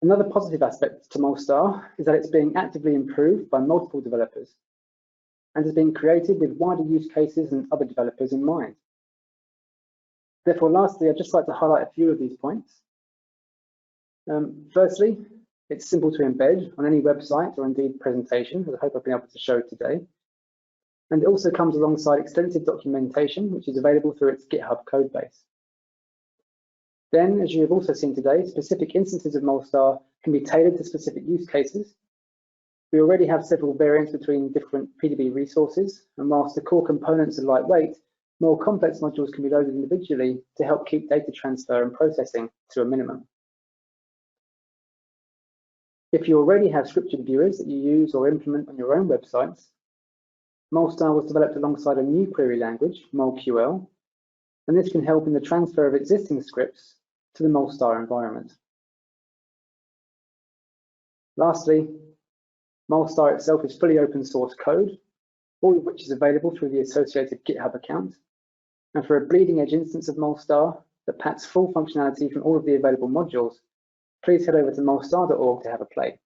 Another positive aspect to Molstar is that it's being actively improved by multiple developers and has been created with wider use cases and other developers in mind. Therefore, lastly, I'd just like to highlight a few of these points. Firstly, it's simple to embed on any website or indeed presentation, as I hope I've been able to show today. And it also comes alongside extensive documentation, which is available through its GitHub codebase. Then, as you have also seen today, specific instances of Molstar can be tailored to specific use cases. We already have several variants between different PDBe resources, and whilst the core components are lightweight, more complex modules can be loaded individually to help keep data transfer and processing to a minimum. If you already have scripted viewers that you use or implement on your own websites, Molstar was developed alongside a new query language, MolQL, and this can help in the transfer of existing scripts to the Molstar environment. Lastly, Molstar itself is fully open source code, all of which is available through the associated GitHub account. And for a bleeding edge instance of Molstar that packs full functionality from all of the available modules, please head over to molstar.org to have a play.